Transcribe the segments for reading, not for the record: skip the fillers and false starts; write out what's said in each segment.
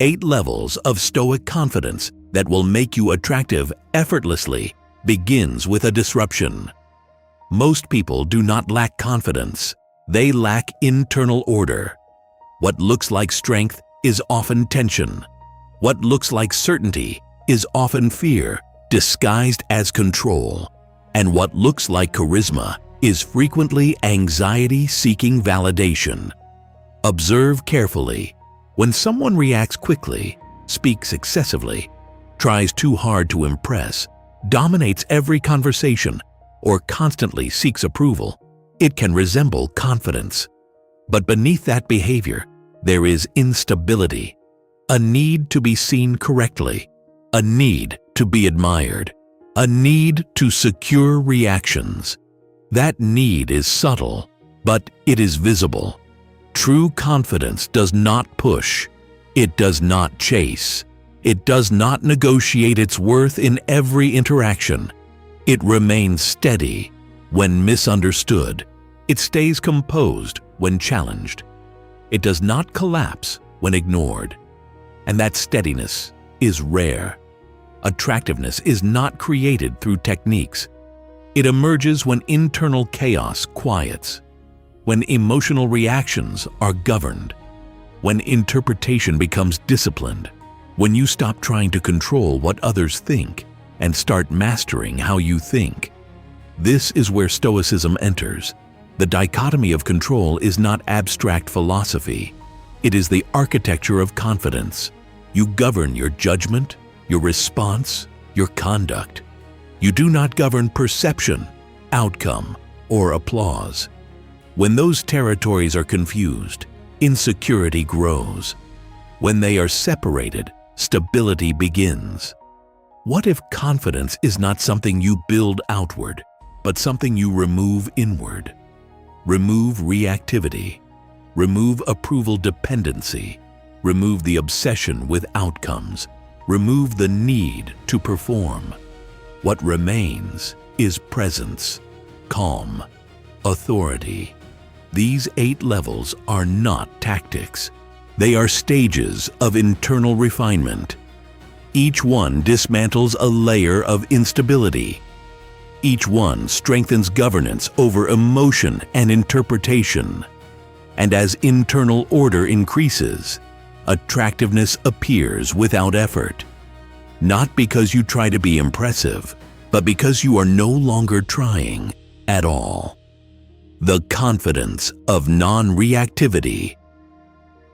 8 levels of Stoic confidence that will make you attractive effortlessly begins with a disruption. Most people do not lack confidence. They lack internal order. What looks like strength is often tension. What looks like certainty is often fear, disguised as control. And what looks like charisma is frequently anxiety seeking validation. Observe carefully. When someone reacts quickly, speaks excessively, tries too hard to impress, dominates every conversation, or constantly seeks approval, it can resemble confidence. But beneath that behavior, there is instability, a need to be seen correctly, a need to be admired, a need to secure reactions. That need is subtle, but it is visible. True confidence does not push. It does not chase. It does not negotiate its worth in every interaction. It remains steady when misunderstood. It stays composed when challenged. It does not collapse when ignored. And that steadiness is rare. Attractiveness is not created through techniques. It emerges when internal chaos quiets, when emotional reactions are governed, when interpretation becomes disciplined, when you stop trying to control what others think and start mastering how you think. This is where Stoicism enters. The dichotomy of control is not abstract philosophy. It is the architecture of confidence. You govern your judgment, your response, your conduct. You do not govern perception, outcome, or applause. When those territories are confused, insecurity grows. When they are separated, stability begins. What if confidence is not something you build outward, but something you remove inward? Remove reactivity. Remove approval dependency. Remove the obsession with outcomes. Remove the need to perform. What remains is presence, calm, authority. These 8 levels are not tactics. They are stages of internal refinement. Each one dismantles a layer of instability. Each one strengthens governance over emotion and interpretation. And as internal order increases, attractiveness appears without effort. Not because you try to be impressive, but because you are no longer trying at all. The confidence of non-reactivity.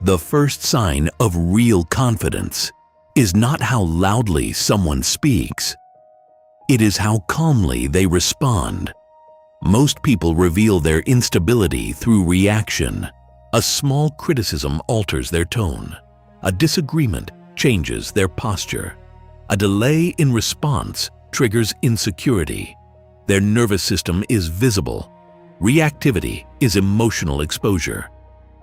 The first sign of real confidence is not how loudly someone speaks. It is how calmly they respond. Most people reveal their instability through reaction. A small criticism alters their tone. A disagreement changes their posture. A delay in response triggers insecurity. Their nervous system is visible. Reactivity is emotional exposure.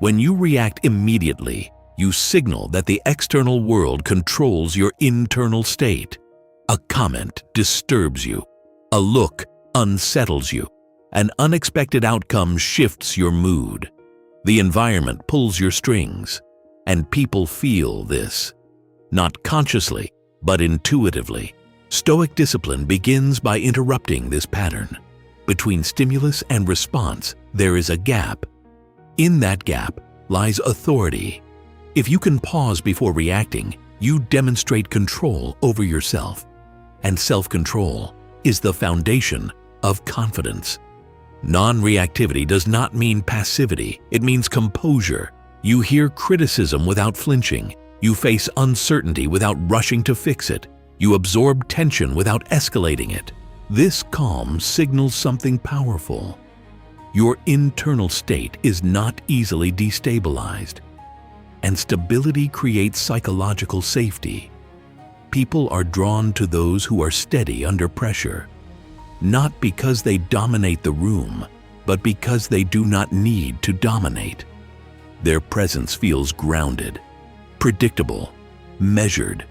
When you react immediately, you signal that the external world controls your internal state. A comment disturbs you. A look unsettles you. An unexpected outcome shifts your mood. The environment pulls your strings, and people feel this. Not consciously, but intuitively. Stoic discipline begins by interrupting this pattern. Between stimulus and response, there is a gap. In that gap lies authority. If you can pause before reacting, you demonstrate control over yourself. And self-control is the foundation of confidence. Non-reactivity does not mean passivity. It means composure. You hear criticism without flinching. You face uncertainty without rushing to fix it. You absorb tension without escalating it. This calm signals something powerful. Your internal state is not easily destabilized, and stability creates psychological safety. People are drawn to those who are steady under pressure, not because they dominate the room, but because they do not need to dominate. Their presence feels grounded, predictable, measured.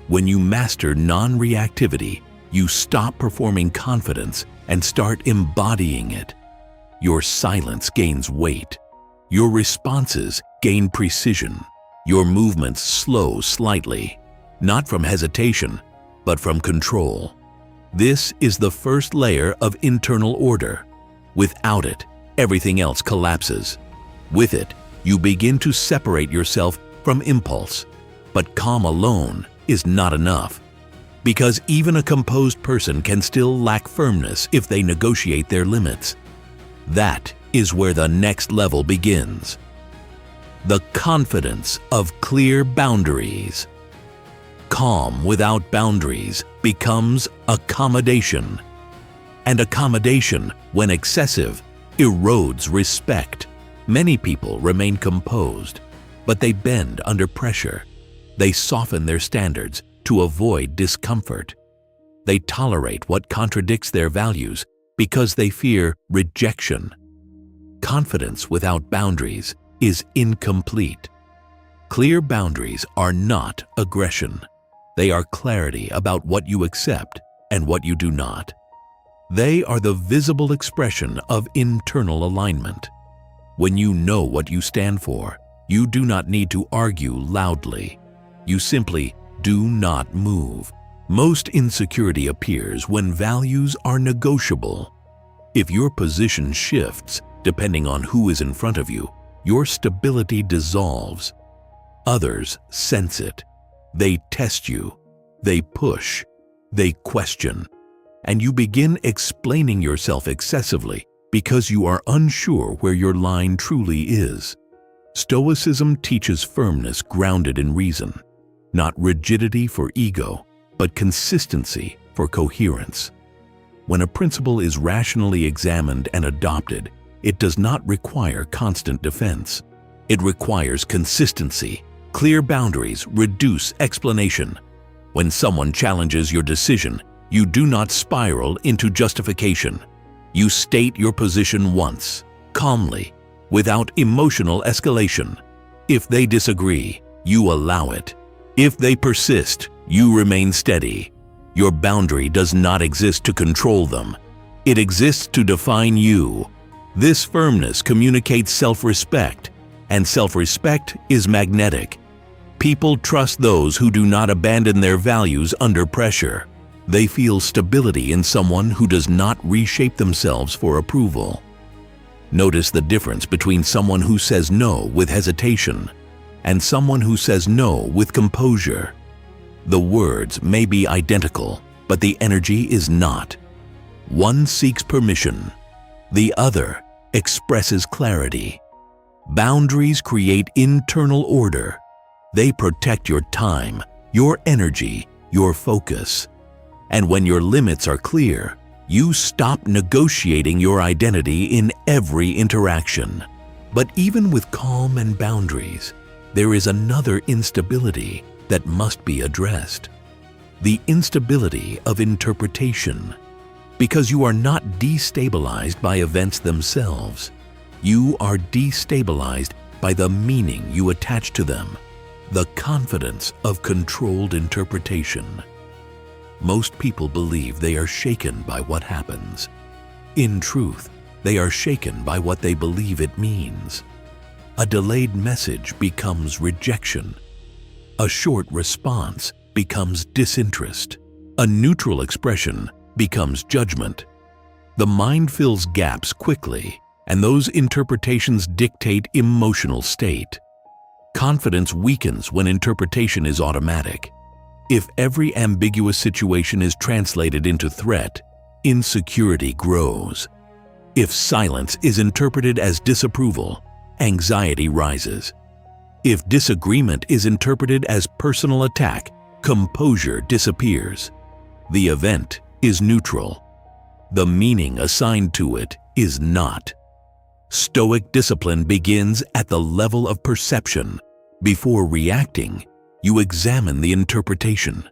When you master non-reactivity, you stop performing confidence and start embodying it. Your silence gains weight. Your responses gain precision. Your movements slow slightly, not from hesitation, but from control. This is the first layer of internal order. Without it, everything else collapses. With it, you begin to separate yourself from impulse. But calm alone is not enough, because even a composed person can still lack firmness if they negotiate their limits. That is where the next level begins. The confidence of clear boundaries. Calm without boundaries becomes accommodation. And accommodation, when excessive, erodes respect. Many people remain composed, but they bend under pressure. They soften their standards to avoid discomfort. They tolerate what contradicts their values because they fear rejection. Confidence without boundaries is incomplete. Clear boundaries are not aggression. They are clarity about what you accept and what you do not. They are the visible expression of internal alignment. When you know what you stand for, you do not need to argue loudly. You simply do not move. Most insecurity appears when values are negotiable. If your position shifts depending on who is in front of you, your stability dissolves. Others sense it. They test you. They push. They question. And you begin explaining yourself excessively because you are unsure where your line truly is. Stoicism teaches firmness grounded in reason, not rigidity for ego, but consistency for coherence. When a principle is rationally examined and adopted, it does not require constant defense. It requires consistency. Clear boundaries reduce explanation. When someone challenges your decision, you do not spiral into justification. You state your position once, calmly, without emotional escalation. If they disagree, you allow it. If they persist, you remain steady. Your boundary does not exist to control them. It exists to define you. This firmness communicates self-respect, and self-respect is magnetic. People trust those who do not abandon their values under pressure. They feel stability in someone who does not reshape themselves for approval. Notice the difference between someone who says no with hesitation and someone who says no with composure. The words may be identical, but the energy is not. One seeks permission. The other expresses clarity. Boundaries create internal order. They protect your time, your energy, your focus. And when your limits are clear, you stop negotiating your identity in every interaction. But even with calm and boundaries, there is another instability that must be addressed. The instability of interpretation. Because you are not destabilized by events themselves. You are destabilized by the meaning you attach to them. The confidence of controlled interpretation. Most people believe they are shaken by what happens. In truth, they are shaken by what they believe it means. A delayed message becomes rejection. A short response becomes disinterest. A neutral expression becomes judgment. The mind fills gaps quickly, and those interpretations dictate emotional state. Confidence weakens when interpretation is automatic. If every ambiguous situation is translated into threat, insecurity grows. If silence is interpreted as disapproval, anxiety rises. If disagreement is interpreted as personal attack, composure disappears. The event is neutral. The meaning assigned to it is not. Stoic discipline begins at the level of perception. Before reacting, you examine the interpretation.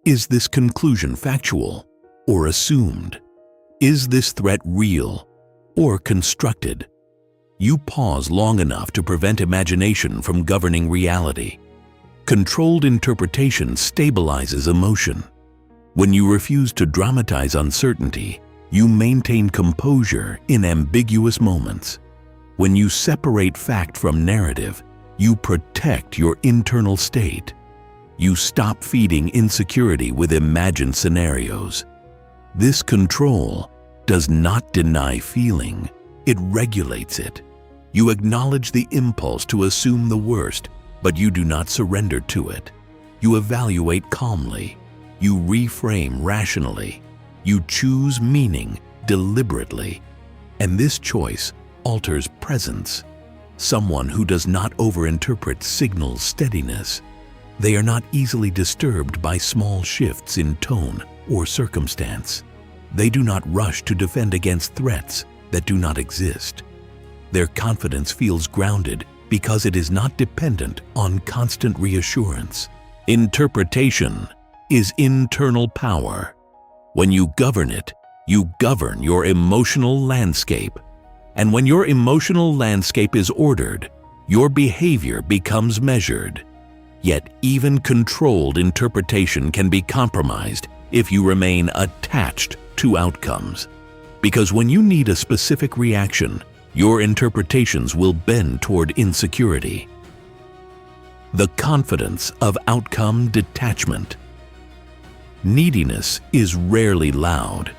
Is this conclusion factual or assumed? Is this threat real or constructed? You pause long enough to prevent imagination from governing reality. Controlled interpretation stabilizes emotion. When you refuse to dramatize uncertainty, you maintain composure in ambiguous moments. When you separate fact from narrative, You protect your internal state. You stop feeding insecurity with imagined scenarios. This control does not deny feeling, it regulates it. You acknowledge the impulse to assume the worst, but you do not surrender to it. You evaluate calmly. You reframe rationally. You choose meaning deliberately. And this choice alters presence. Someone who does not overinterpret signals steadiness. They are not easily disturbed by small shifts in tone or circumstance. They do not rush to defend against threats that do not exist. Their confidence feels grounded because it is not dependent on constant reassurance. Interpretation is internal power. When you govern it, you govern your emotional landscape. And when your emotional landscape is ordered, your behavior becomes measured. Yet even controlled interpretation can be compromised if you remain attached to outcomes. Because when you need a specific reaction, your interpretations will bend toward insecurity. The confidence of outcome detachment. Neediness is rarely loud.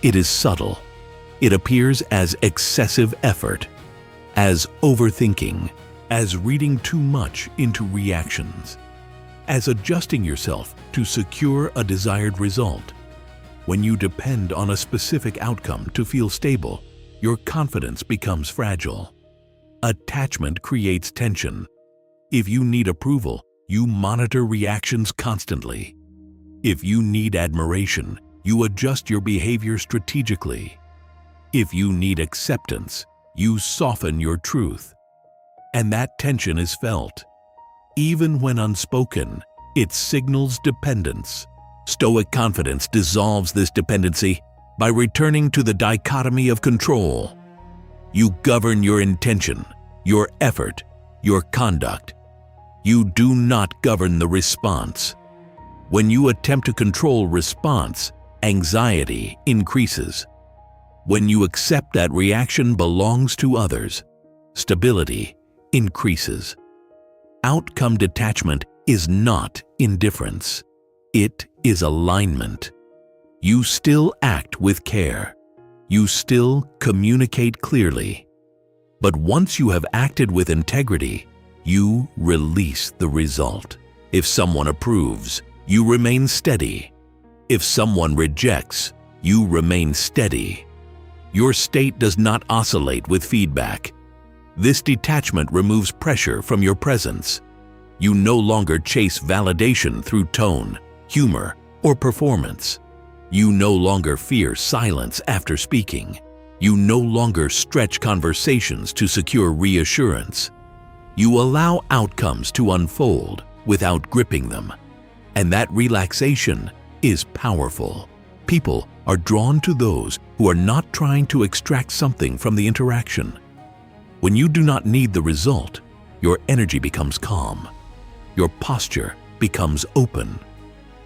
It is subtle. It appears as excessive effort, as overthinking, as reading too much into reactions, as adjusting yourself to secure a desired result. When you depend on a specific outcome to feel stable, your confidence becomes fragile. Attachment creates tension. If you need approval, you monitor reactions constantly. If you need admiration, you adjust your behavior strategically. If you need acceptance, you soften your truth. And that tension is felt. Even when unspoken, it signals dependence. Stoic confidence dissolves this dependency by returning to the dichotomy of control. You govern your intention, your effort, your conduct. You do not govern the response. When you attempt to control response, anxiety increases. When you accept that reaction belongs to others, stability increases. Outcome detachment is not indifference. It is alignment. You still act with care. You still communicate clearly. But once you have acted with integrity, you release the result. If someone approves, you remain steady. If someone rejects, you remain steady. Your state does not oscillate with feedback. This detachment removes pressure from your presence. You no longer chase validation through tone, humor, or performance. You no longer fear silence after speaking. You no longer stretch conversations to secure reassurance. You allow outcomes to unfold without gripping them. And that relaxation is powerful. People are drawn to those who are not trying to extract something from the interaction. When you do not need the result, your energy becomes calm. Your posture becomes open.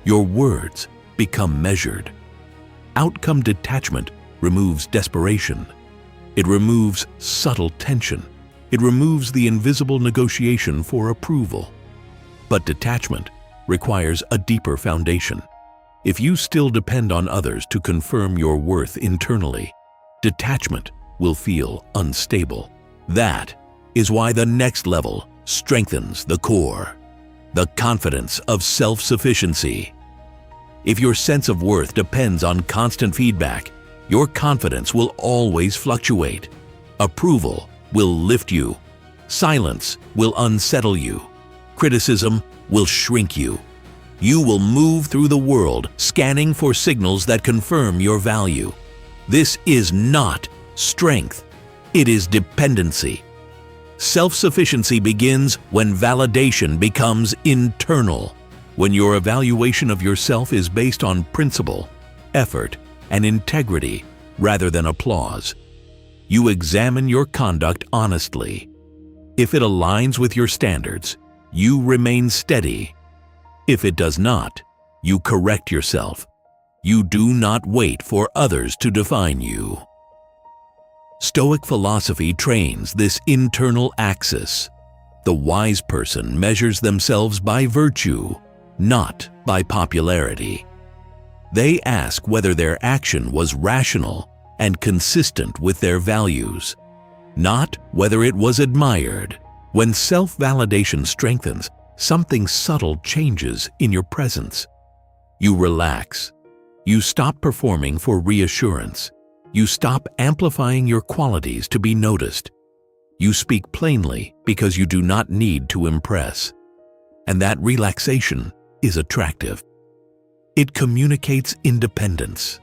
Your words become measured. Outcome detachment removes desperation. It removes subtle tension. It removes the invisible negotiation for approval. But detachment requires a deeper foundation. If you still depend on others to confirm your worth internally, detachment will feel unstable. That is why the next level strengthens the core, the confidence of self-sufficiency. If your sense of worth depends on constant feedback, your confidence will always fluctuate. Approval will lift you. Silence will unsettle you. Criticism will shrink you. You will move through the world scanning for signals that confirm your value. This is not strength. It is dependency. Self-sufficiency begins when validation becomes internal. When your evaluation of yourself is based on principle, effort, and integrity rather than applause. You examine your conduct honestly. If it aligns with your standards, you remain steady. If it does not, you correct yourself. You do not wait for others to define you. Stoic philosophy trains this internal axis. The wise person measures themselves by virtue, not by popularity. They ask whether their action was rational and consistent with their values, not whether it was admired. When self-validation strengthens, something subtle changes in your presence. You relax. You stop performing for reassurance. You stop amplifying your qualities to be noticed. You speak plainly because you do not need to impress. And that relaxation is attractive. It communicates independence.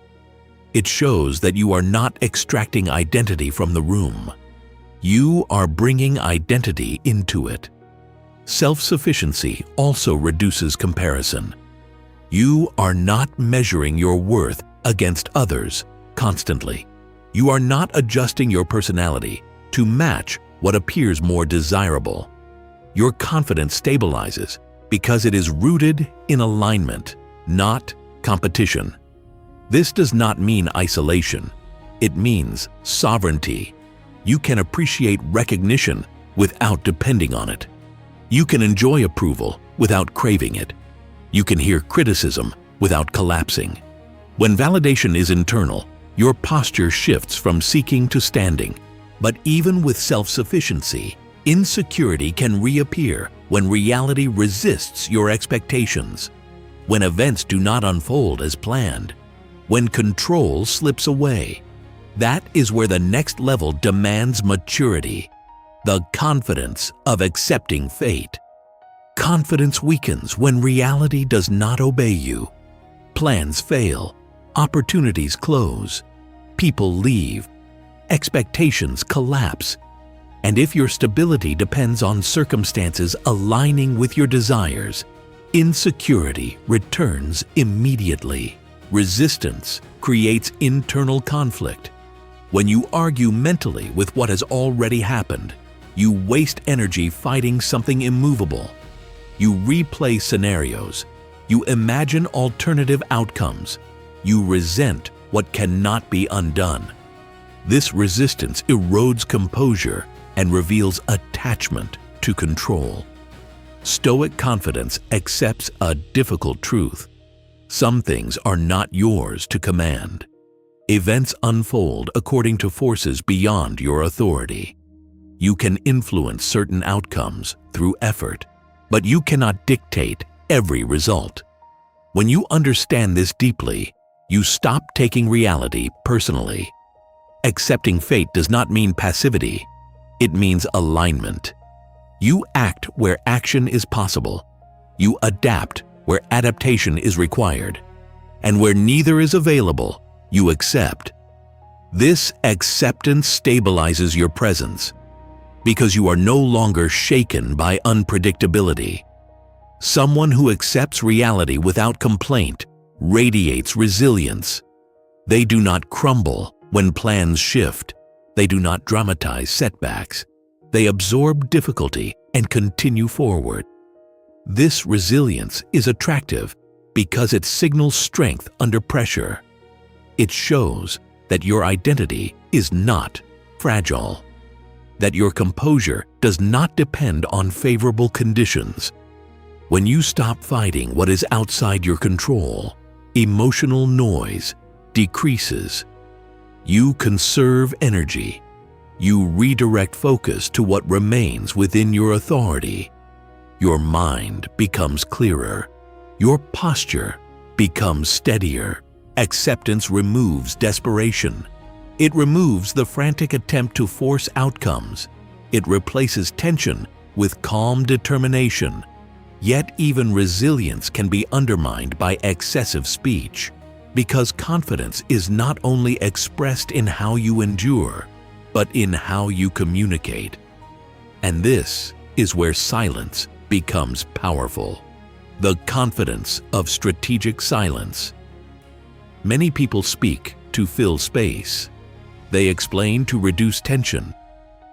It shows that you are not extracting identity from the room. You are bringing identity into it. Self-sufficiency also reduces comparison. You are not measuring your worth against others constantly. You are not adjusting your personality to match what appears more desirable. Your confidence stabilizes because it is rooted in alignment, not competition. This does not mean isolation. It means sovereignty. You can appreciate recognition without depending on it. You can enjoy approval without craving it. You can hear criticism without collapsing. When validation is internal, your posture shifts from seeking to standing. But even with self-sufficiency, insecurity can reappear when reality resists your expectations, when events do not unfold as planned, when control slips away. That is where the next level demands maturity, the confidence of accepting fate. Confidence weakens when reality does not obey you. Plans fail, opportunities close, people leave, expectations collapse. And if your stability depends on circumstances aligning with your desires, insecurity returns immediately. Resistance creates internal conflict. When you argue mentally with what has already happened, you waste energy fighting something immovable. You replay scenarios. You imagine alternative outcomes. You resent what cannot be undone. This resistance erodes composure and reveals attachment to control. Stoic confidence accepts a difficult truth. Some things are not yours to command. Events unfold according to forces beyond your authority. You can influence certain outcomes through effort, but you cannot dictate every result. When you understand this deeply, you stop taking reality personally. Accepting fate does not mean passivity. It means alignment. You act where action is possible. You adapt where adaptation is required. And where neither is available, you accept. This acceptance stabilizes your presence because you are no longer shaken by unpredictability. Someone who accepts reality without complaint radiates resilience. They do not crumble when plans shift. They do not dramatize setbacks. They absorb difficulty and continue forward. This resilience is attractive because it signals strength under pressure. It shows that your identity is not fragile, that your composure does not depend on favorable conditions. When you stop fighting what is outside your control, emotional noise decreases. You conserve energy. You redirect focus to what remains within your authority. Your mind becomes clearer. Your posture becomes steadier. Acceptance removes desperation. It removes the frantic attempt to force outcomes. It replaces tension with calm determination. Yet even resilience can be undermined by excessive speech, because confidence is not only expressed in how you endure, but in how you communicate. And this is where silence becomes powerful. The confidence of strategic silence. Many people speak to fill space. They explain to reduce tension.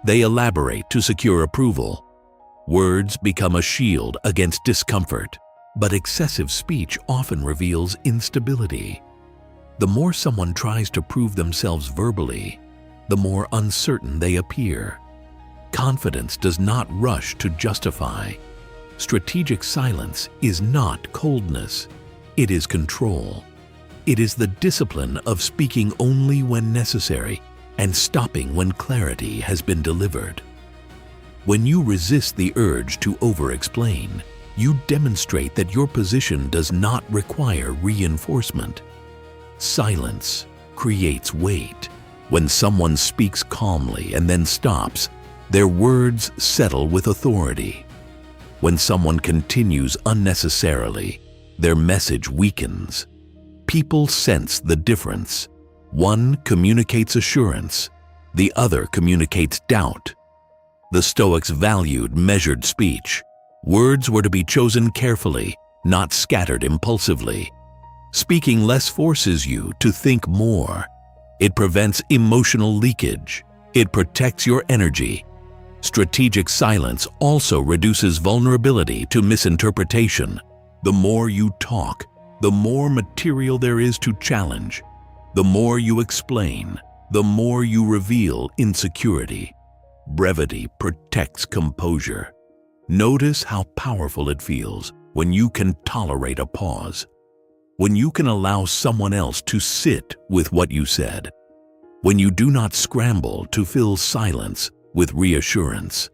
They elaborate to secure approval. Words become a shield against discomfort, but excessive speech often reveals instability. The more someone tries to prove themselves verbally, the more uncertain they appear. Confidence does not rush to justify. Strategic silence is not coldness. It is control. It is the discipline of speaking only when necessary and stopping when clarity has been delivered. When you resist the urge to over-explain, you demonstrate that your position does not require reinforcement. Silence creates weight. When someone speaks calmly and then stops, their words settle with authority. When someone continues unnecessarily, their message weakens. People sense the difference. One communicates assurance, the other communicates doubt. The Stoics valued measured speech. Words were to be chosen carefully, not scattered impulsively. Speaking less forces you to think more. It prevents emotional leakage. It protects your energy. Strategic silence also reduces vulnerability to misinterpretation. The more you talk, the more material there is to challenge. The more you explain, the more you reveal insecurity. Brevity protects composure. Notice how powerful it feels when you can tolerate a pause, when you can allow someone else to sit with what you said, when you do not scramble to fill silence with reassurance.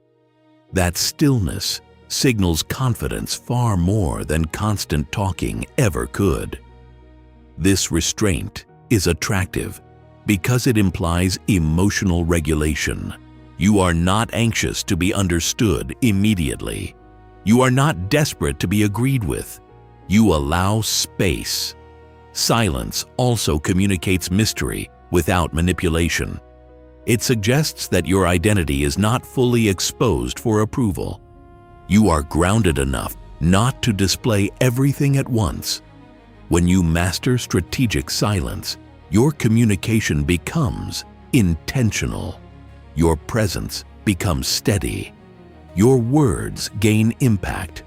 That stillness signals confidence far more than constant talking ever could. This restraint is attractive because it implies emotional regulation. You are not anxious to be understood immediately. You are not desperate to be agreed with. You allow space. Silence also communicates mystery without manipulation. It suggests that your identity is not fully exposed for approval. You are grounded enough not to display everything at once. When you master strategic silence, your communication becomes intentional. Your presence becomes steady. Your words gain impact.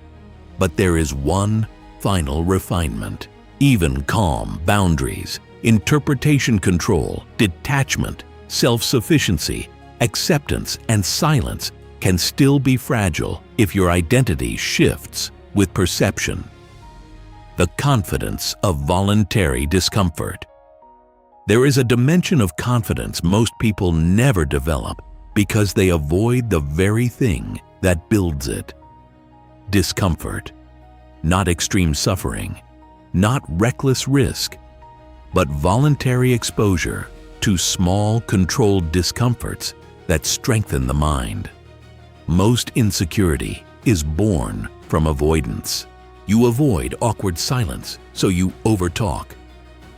But there is one final refinement. Even calm boundaries, interpretation control, detachment, self-sufficiency, acceptance, and silence can still be fragile if your identity shifts with perception. The confidence of voluntary discomfort. There is a dimension of confidence most people never develop because they avoid the very thing that builds it. Discomfort. Not extreme suffering, not reckless risk, but voluntary exposure to small, controlled discomforts that strengthen the mind. Most insecurity is born from avoidance. You avoid awkward silence, so you overtalk.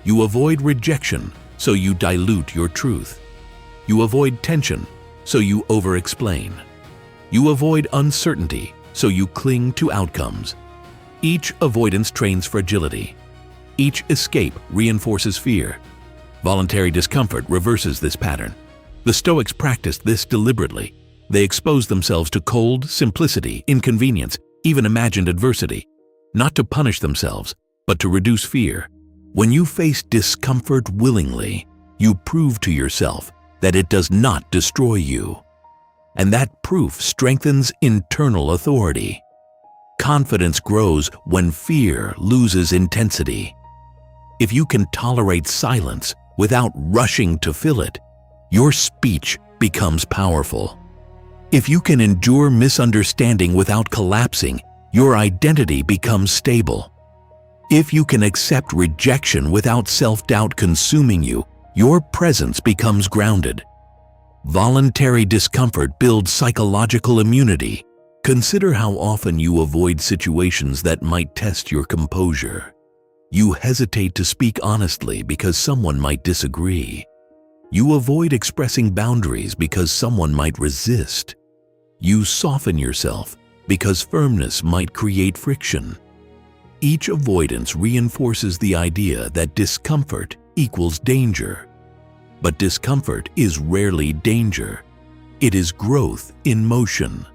You avoid rejection, so you dilute your truth. You avoid tension, so you over-explain. You avoid uncertainty, so you cling to outcomes. Each avoidance trains fragility. Each escape reinforces fear. Voluntary discomfort reverses this pattern. The Stoics practiced this deliberately. They exposed themselves to cold, simplicity, inconvenience, even imagined adversity, not to punish themselves, but to reduce fear. When you face discomfort willingly, you prove to yourself that it does not destroy you. And that proof strengthens internal authority. Confidence grows when fear loses intensity. If you can tolerate silence without rushing to fill it, your speech becomes powerful. If you can endure misunderstanding without collapsing, your identity becomes stable. If you can accept rejection without self-doubt consuming you, your presence becomes grounded. Voluntary discomfort builds psychological immunity. Consider how often you avoid situations that might test your composure. You hesitate to speak honestly because someone might disagree. You avoid expressing boundaries because someone might resist. You soften yourself because firmness might create friction. Each avoidance reinforces the idea that discomfort equals danger. But discomfort is rarely danger. It is growth in motion.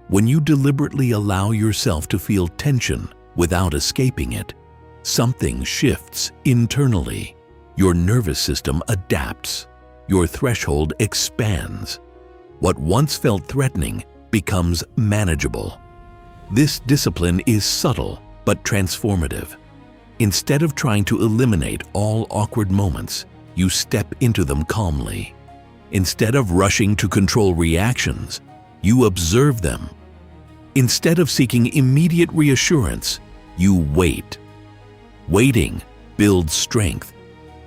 When you deliberately allow yourself to feel tension without escaping it, something shifts internally. Your nervous system adapts. Your threshold expands. What once felt threatening becomes manageable. This discipline is subtle but transformative. Instead of trying to eliminate all awkward moments, you step into them calmly. Instead of rushing to control reactions, you observe them. Instead of seeking immediate reassurance, you wait. Waiting builds strength.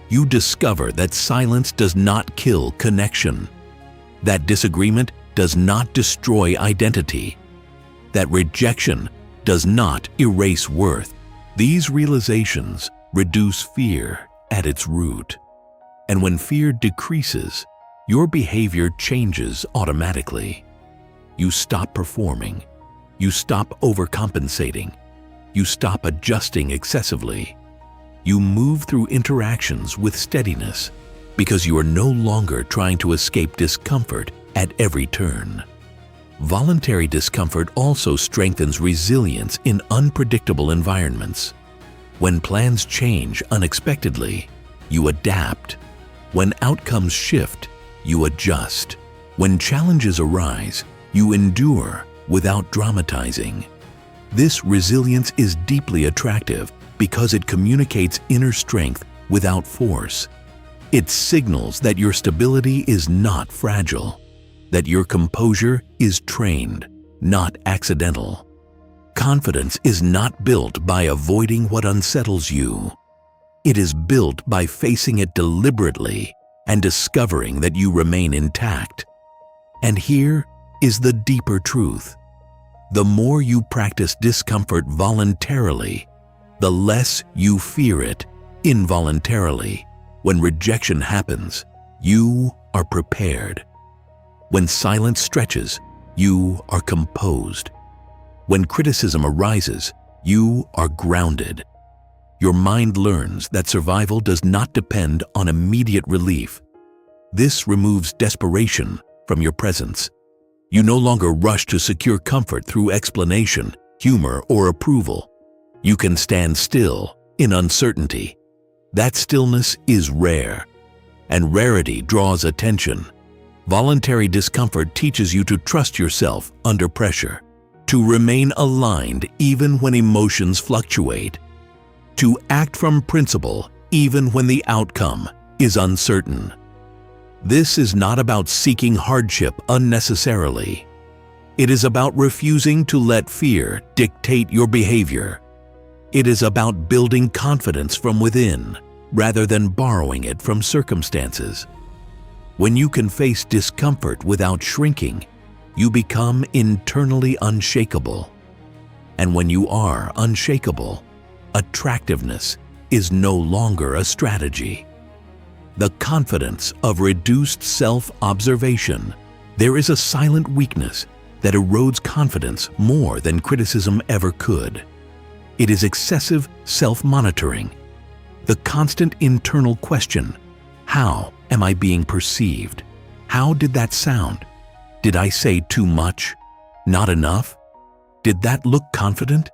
You discover that silence does not kill connection, that disagreement does not destroy identity, that rejection does not erase worth. These realizations reduce fear at its root. And when fear decreases, your behavior changes automatically. You stop performing. You stop overcompensating. You stop adjusting excessively. You move through interactions with steadiness because you are no longer trying to escape discomfort at every turn. Voluntary discomfort also strengthens resilience in unpredictable environments. When plans change unexpectedly, you adapt. When outcomes shift, you adjust. When challenges arise, you endure without dramatizing. This resilience is deeply attractive because it communicates inner strength without force. It signals that your stability is not fragile, that your composure is trained, not accidental. Confidence is not built by avoiding what unsettles you. It is built by facing it deliberately and discovering that you remain intact. And here is the deeper truth. The more you practice discomfort voluntarily, the less you fear it involuntarily. When rejection happens, you are prepared. When silence stretches, you are composed. When criticism arises, you are grounded. Your mind learns that survival does not depend on immediate relief. This removes desperation from your presence. You no longer rush to secure comfort through explanation, humor, or approval. You can stand still in uncertainty. That stillness is rare, and rarity draws attention. Voluntary discomfort teaches you to trust yourself under pressure, to remain aligned even when emotions fluctuate, to act from principle even when the outcome is uncertain. This is not about seeking hardship unnecessarily. It is about refusing to let fear dictate your behavior. It is about building confidence from within rather than borrowing it from circumstances. When you can face discomfort without shrinking, you become internally unshakable. And when you are unshakable, attractiveness is no longer a strategy. The confidence of reduced self-observation. There is a silent weakness that erodes confidence more than criticism ever could. It is excessive self-monitoring. The constant internal question, how am I being perceived? How did that sound? Did I say too much? Not enough? Did that look confident?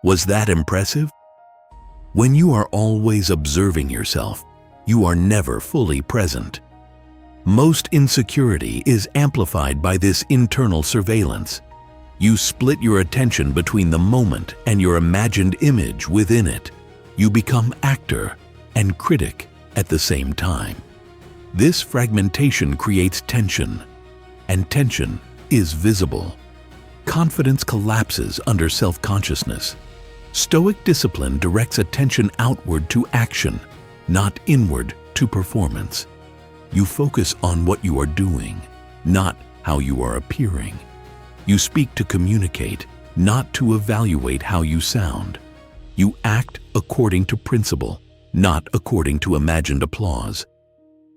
Was that impressive? When you are always observing yourself, you are never fully present. Most insecurity is amplified by this internal surveillance. You split your attention between the moment and your imagined image within it. You become actor and critic at the same time. This fragmentation creates tension, and tension is visible. Confidence collapses under self-consciousness. Stoic discipline directs attention outward to action, not inward to performance. You focus on what you are doing, not how you are appearing. You speak to communicate, not to evaluate how you sound. You act according to principle, not according to imagined applause.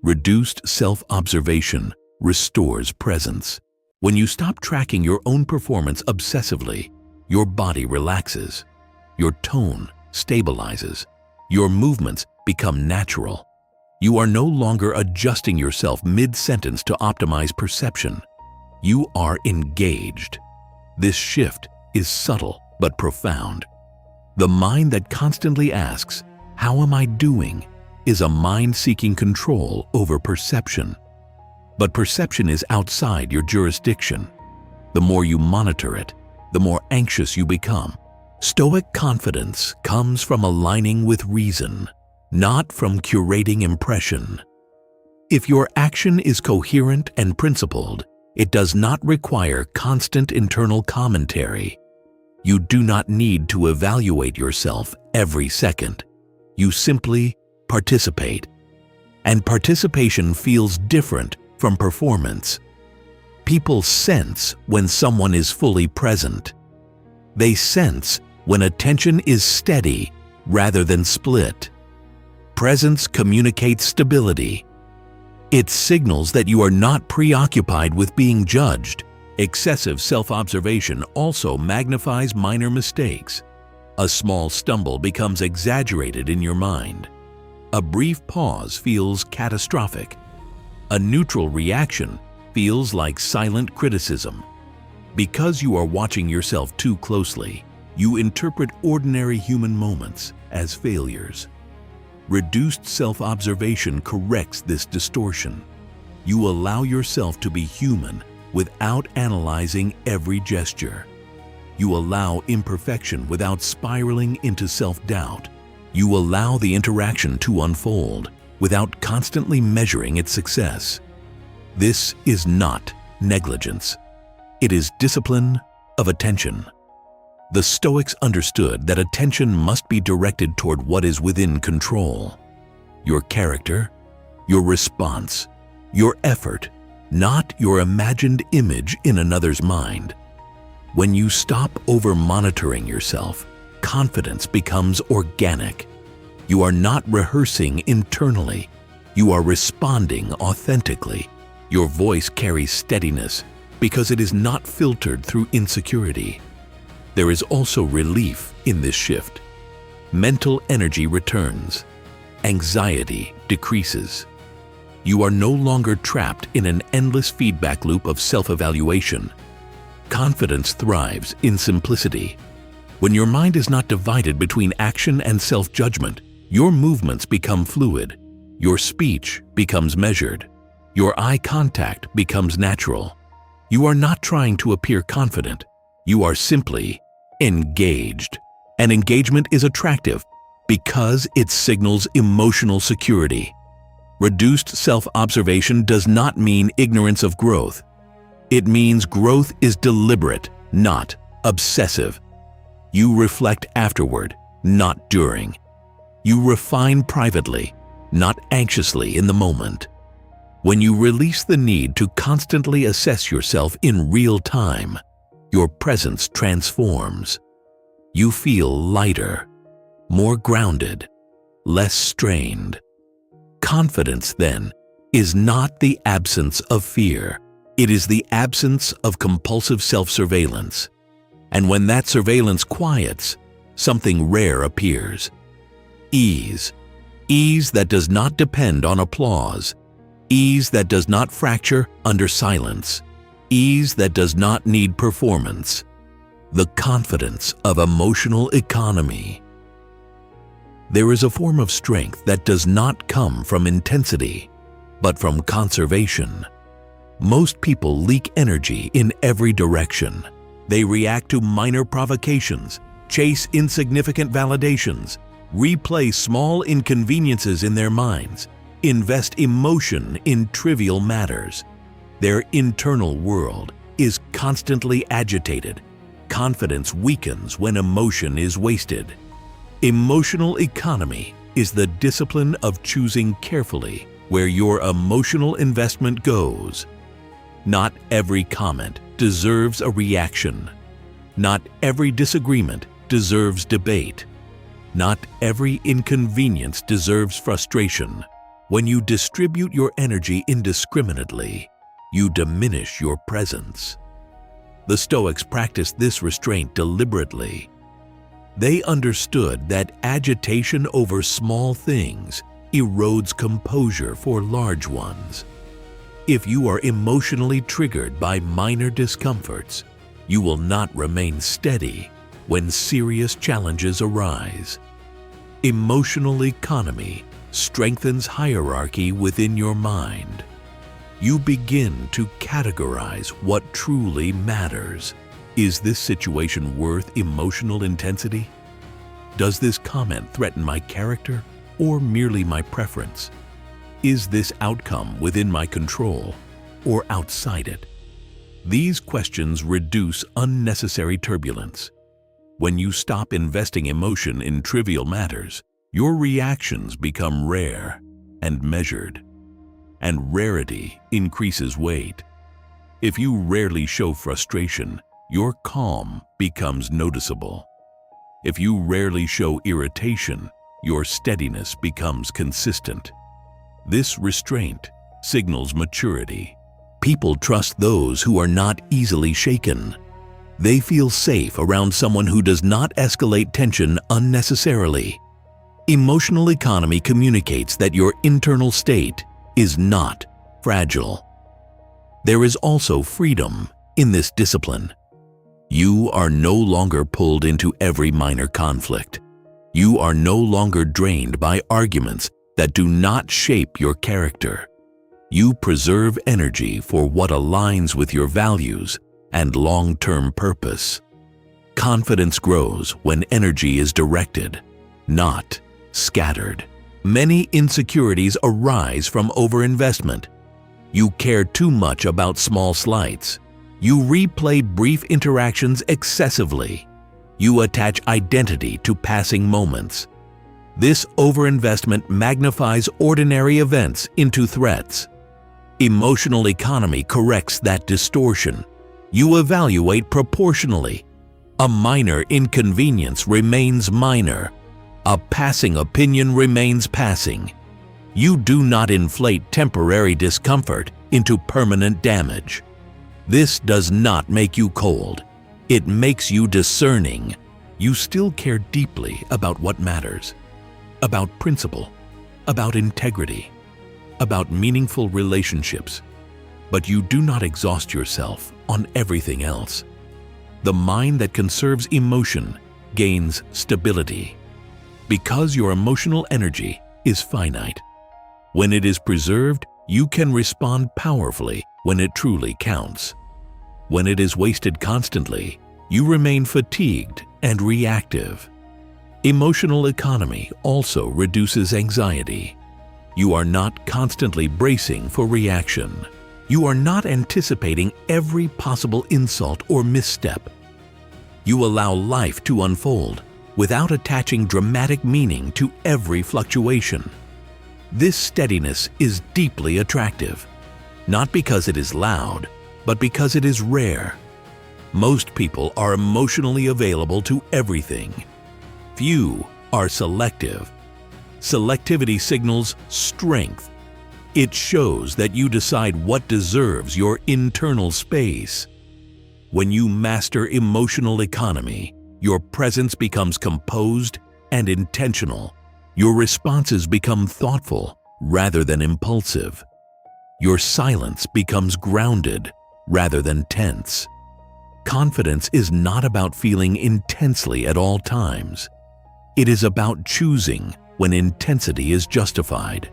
Reduced self-observation restores presence. When you stop tracking your own performance obsessively, your body relaxes. Your tone stabilizes. Your movements become natural. You are no longer adjusting yourself mid-sentence to optimize perception. You are engaged. This shift is subtle but profound. The mind that constantly asks, "How am I doing?" is a mind seeking control over perception. but perception is outside your jurisdiction. The more you monitor it, the more anxious you become. Stoic confidence comes from aligning with reason, not from curating impression. If your action is coherent and principled, it does not require constant internal commentary. You do not need to evaluate yourself every second. You simply participate. And participation feels different from performance. People sense when someone is fully present. They sense when attention is steady rather than split. Presence communicates stability. It signals that you are not preoccupied with being judged. Excessive self-observation also magnifies minor mistakes. A small stumble becomes exaggerated in your mind. A brief pause feels catastrophic. A neutral reaction feels like silent criticism. Because you are watching yourself too closely, you interpret ordinary human moments as failures. Reduced self-observation corrects this distortion. You allow yourself to be human without analyzing every gesture. You allow imperfection without spiraling into self-doubt. You allow the interaction to unfold without constantly measuring its success. This is not negligence. It is discipline of attention. The Stoics understood that attention must be directed toward what is within control. Your character, your response, your effort, not your imagined image in another's mind. When you stop over-monitoring yourself, confidence becomes organic. You are not rehearsing internally. You are responding authentically. Your voice carries steadiness because it is not filtered through insecurity. There is also relief in this shift. Mental energy returns. Anxiety decreases. You are no longer trapped in an endless feedback loop of self-evaluation. Confidence thrives in simplicity. When your mind is not divided between action and self-judgment, your movements become fluid. Your speech becomes measured. Your eye contact becomes natural. You are not trying to appear confident. You are simply engaged. And engagement is attractive because it signals emotional security. Reduced self-observation does not mean ignorance of growth. It means growth is deliberate, not obsessive. You reflect afterward, not during. You refine privately, not anxiously in the moment. When you release the need to constantly assess yourself in real time, your presence transforms. You feel lighter, more grounded, less strained. Confidence, then, is not the absence of fear. It is the absence of compulsive self-surveillance. And when that surveillance quiets, something rare appears. Ease. Ease that does not depend on applause. Ease that does not fracture under silence. Ease that does not need performance. The confidence of emotional economy. There is a form of strength that does not come from intensity, but from conservation. Most people leak energy in every direction. They react to minor provocations, chase insignificant validations, replay small inconveniences in their minds, invest emotion in trivial matters. Their internal world is constantly agitated. Confidence weakens when emotion is wasted. Emotional economy is the discipline of choosing carefully where your emotional investment goes. Not every comment deserves a reaction. Not every disagreement deserves debate. Not every inconvenience deserves frustration. When you distribute your energy indiscriminately, you diminish your presence. The Stoics practiced this restraint deliberately. They understood that agitation over small things erodes composure for large ones. If you are emotionally triggered by minor discomforts, you will not remain steady when serious challenges arise. Emotional economy strengthens hierarchy within your mind. You begin to categorize what truly matters. Is this situation worth emotional intensity? Does this comment threaten my character or merely my preference? Is this outcome within my control or outside it? These questions reduce unnecessary turbulence. When you stop investing emotion in trivial matters, your reactions become rare and measured, and rarity increases weight. If you rarely show frustration, your calm becomes noticeable. If you rarely show irritation, your steadiness becomes consistent. This restraint signals maturity. People trust those who are not easily shaken. They feel safe around someone who does not escalate tension unnecessarily. Emotional economy communicates that your internal state is not fragile. There is also freedom in this discipline. You are no longer pulled into every minor conflict. You are no longer drained by arguments that do not shape your character. You preserve energy for what aligns with your values and long-term purpose. Confidence grows when energy is directed, not scattered. Many insecurities arise from overinvestment. You care too much about small slights. You replay brief interactions excessively. You attach identity to passing moments. This overinvestment magnifies ordinary events into threats. Emotional economy corrects that distortion. You evaluate proportionally. A minor inconvenience remains minor. A passing opinion remains passing. You do not inflate temporary discomfort into permanent damage. This does not make you cold. It makes you discerning. You still care deeply about what matters, about principle, about integrity, about meaningful relationships, but you do not exhaust yourself on everything else. The mind that conserves emotion gains stability because your emotional energy is finite. When it is preserved, you can respond powerfully when it truly counts. When it is wasted constantly, you remain fatigued and reactive. Emotional economy also reduces anxiety. You are not constantly bracing for reaction. You are not anticipating every possible insult or misstep. You allow life to unfold without attaching dramatic meaning to every fluctuation. This steadiness is deeply attractive, not because it is loud, but because it is rare. Most people are emotionally available to everything. Few are selective. Selectivity signals strength. It shows that you decide what deserves your internal space. When you master emotional economy, your presence becomes composed and intentional. Your responses become thoughtful rather than impulsive. Your silence becomes grounded rather than tense. Confidence is not about feeling intensely at all times. It is about choosing when intensity is justified.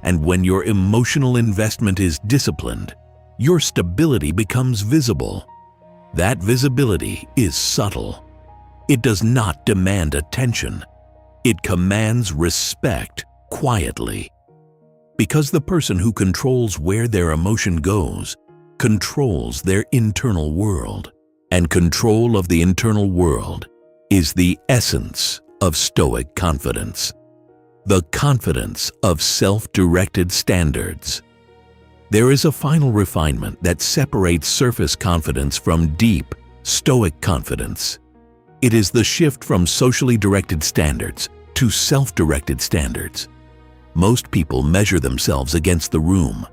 And when your emotional investment is disciplined, your stability becomes visible. That visibility is subtle. It does not demand attention. It commands respect quietly. Because the person who controls where their emotion goes controls their internal world. And control of the internal world is the essence of Stoic confidence. The confidence of self-directed standards. There is a final refinement that separates surface confidence from deep, Stoic confidence. It is the shift from socially directed standards to self-directed standards. Most people measure themselves against the room.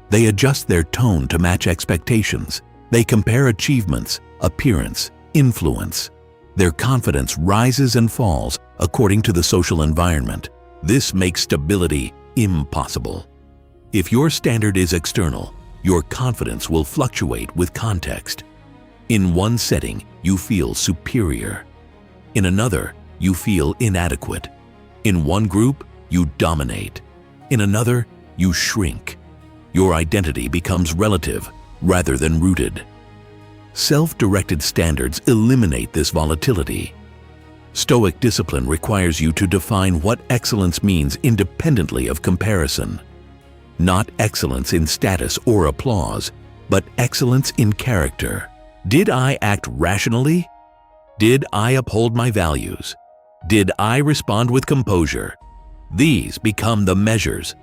They adjust their tone to match expectations. They compare achievements, appearance, influence. Their confidence rises and falls according to the social environment. This makes stability impossible. If your standard is external, your confidence will fluctuate with context. In one setting, you feel superior. In another, you feel inadequate. In one group, you dominate. In another, you shrink. Your identity becomes relative rather than rooted. Self-directed standards eliminate this volatility. Stoic discipline requires you to define what excellence means independently of comparison. Not excellence in status or applause, but excellence in character. Did I act rationally? Did I uphold my values? Did I respond with composure? These become the measures.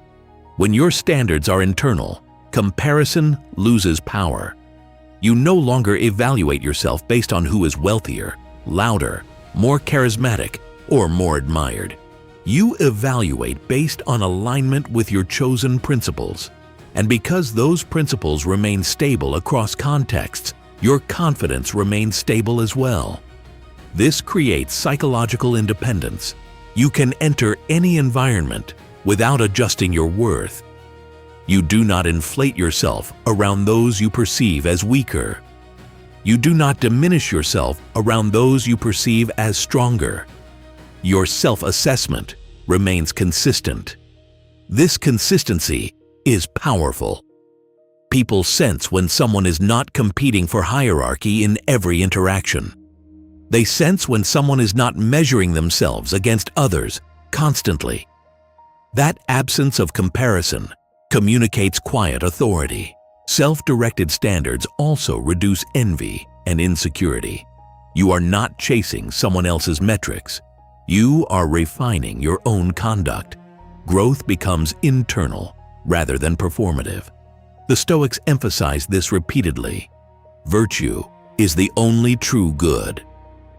When your standards are internal, comparison loses power. You no longer evaluate yourself based on who is wealthier, louder, more charismatic, or more admired. You evaluate based on alignment with your chosen principles. And because those principles remain stable across contexts, your confidence remains stable as well. This creates psychological independence. You can enter any environment without adjusting your worth. You do not inflate yourself around those you perceive as weaker. You do not diminish yourself around those you perceive as stronger. Your self-assessment remains consistent. This consistency is powerful. People sense when someone is not competing for hierarchy in every interaction. They sense when someone is not measuring themselves against others constantly. That absence of comparison communicates quiet authority. Self-directed standards also reduce envy and insecurity. You are not chasing someone else's metrics. You are refining your own conduct. Growth becomes internal rather than performative. The Stoics emphasize this repeatedly. Virtue is the only true good.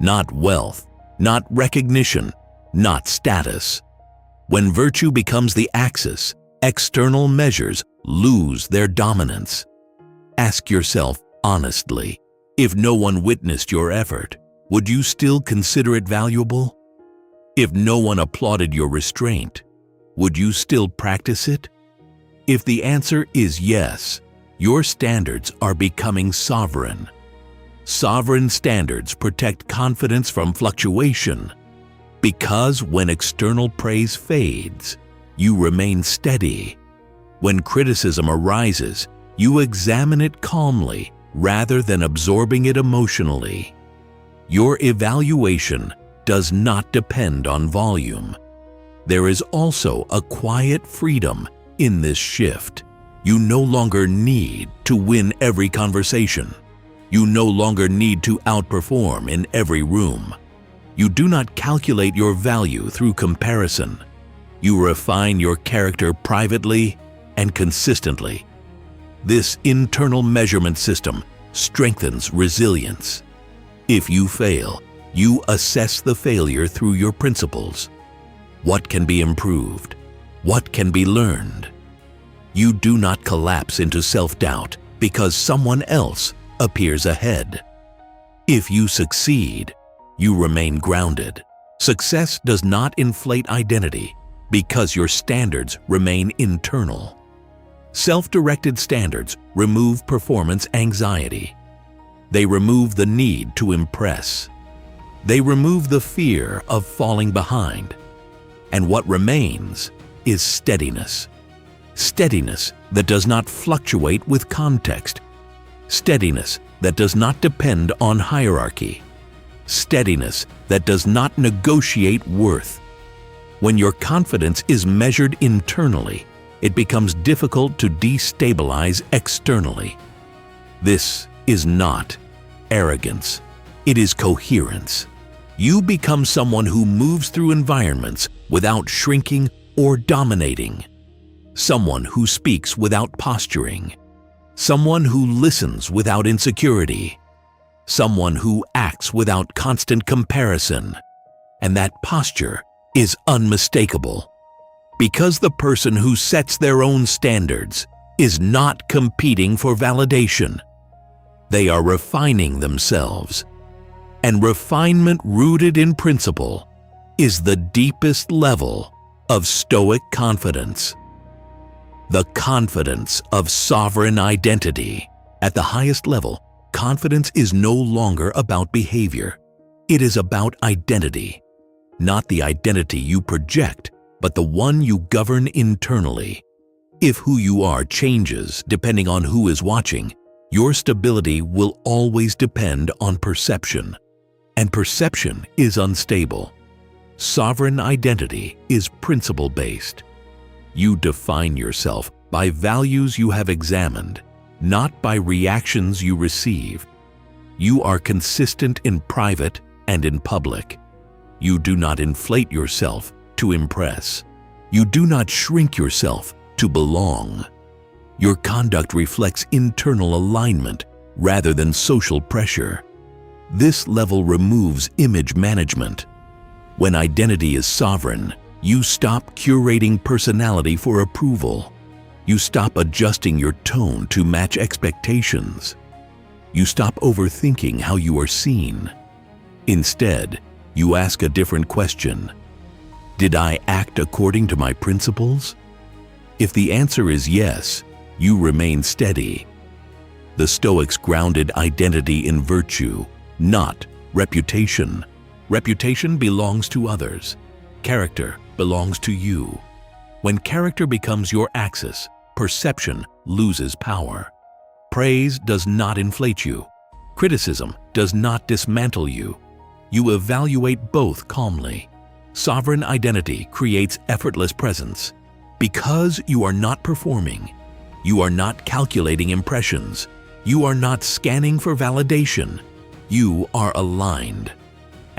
Not wealth, not recognition, not status. When virtue becomes the axis, external measures lose their dominance. Ask yourself honestly, if no one witnessed your effort, would you still consider it valuable? If no one applauded your restraint, would you still practice it? If the answer is yes, your standards are becoming sovereign. Sovereign standards protect confidence from fluctuation, because when external praise fades, you remain steady. When criticism arises, you examine it calmly rather than absorbing it emotionally. Your evaluation does not depend on volume. There is also a quiet freedom in this shift. You no longer need to win every conversation. You no longer need to outperform in every room. You do not calculate your value through comparison. You refine your character privately and consistently. This internal measurement system strengthens resilience. If you fail, you assess the failure through your principles. What can be improved? What can be learned? You do not collapse into self-doubt because someone else appears ahead. If you succeed, you remain grounded. Success does not inflate identity because your standards remain internal. Self-directed standards remove performance anxiety. They remove the need to impress. They remove the fear of falling behind. And what remains is steadiness. Steadiness that does not fluctuate with context. Steadiness that does not depend on hierarchy. Steadiness that does not negotiate worth. When your confidence is measured internally, it becomes difficult to destabilize externally. This is not arrogance. It is coherence. You become someone who moves through environments without shrinking or dominating. Someone who speaks without posturing. Someone who listens without insecurity. Someone who acts without constant comparison. And that posture is unmistakable. Because the person who sets their own standards is not competing for validation. They are refining themselves. And refinement rooted in principle is the deepest level of Stoic confidence. The confidence of sovereign identity. At the highest level, confidence is no longer about behavior. It is about identity. Not the identity you project, but the one you govern internally. If who you are changes depending on who is watching, your stability will always depend on perception, and perception is unstable. Sovereign identity is principle-based. You define yourself by values you have examined, not by reactions you receive. You are consistent in private and in public. You do not inflate yourself to impress. You do not shrink yourself to belong. Your conduct reflects internal alignment rather than social pressure. This level removes image management. When identity is sovereign, you stop curating personality for approval. You stop adjusting your tone to match expectations. You stop overthinking how you are seen. Instead, you ask a different question. Did I act according to my principles? If the answer is yes, you remain steady. The Stoics grounded identity in virtue, not reputation. Reputation belongs to others. Character belongs to you. When character becomes your axis, perception loses power. Praise does not inflate you. Criticism does not dismantle you. You evaluate both calmly. Sovereign identity creates effortless presence. Because you are not performing, you are not calculating impressions, you are not scanning for validation, you are aligned.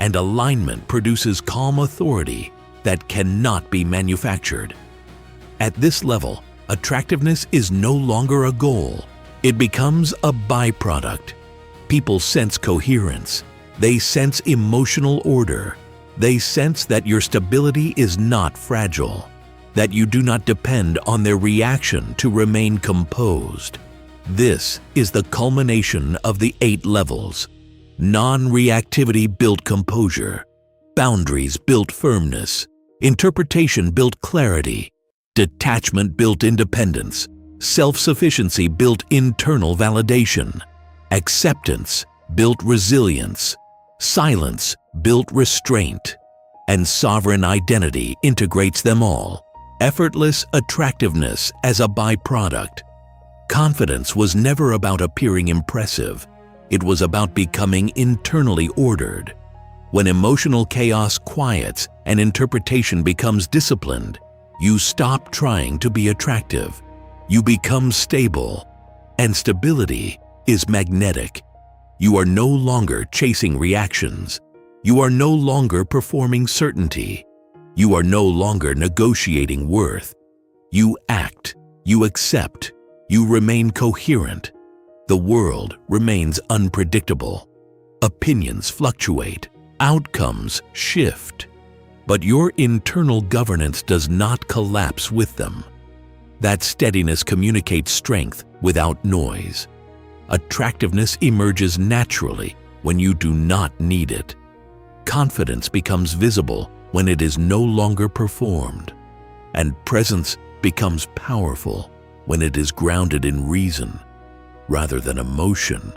And alignment produces calm authority that cannot be manufactured. At this level, attractiveness is no longer a goal. It becomes a byproduct. People sense coherence. They sense emotional order. They sense that your stability is not fragile, that you do not depend on their reaction to remain composed. This is the culmination of the 8 levels. Non-reactivity built composure. Boundaries built firmness. Interpretation built clarity. Detachment built independence. Self-sufficiency built internal validation. Acceptance built resilience. Silence built restraint. And sovereign identity integrates them all. Effortless attractiveness as a byproduct. Confidence was never about appearing impressive. It was about becoming internally ordered. When emotional chaos quiets and interpretation becomes disciplined, you stop trying to be attractive. You become stable. And stability is magnetic. You are no longer chasing reactions. You are no longer performing certainty. You are no longer negotiating worth. You act. You accept. You remain coherent. The world remains unpredictable. Opinions fluctuate. Outcomes shift. But your internal governance does not collapse with them. That steadiness communicates strength without noise. Attractiveness emerges naturally when you do not need it. Confidence becomes visible when it is no longer performed. And presence becomes powerful when it is grounded in reason rather than emotion.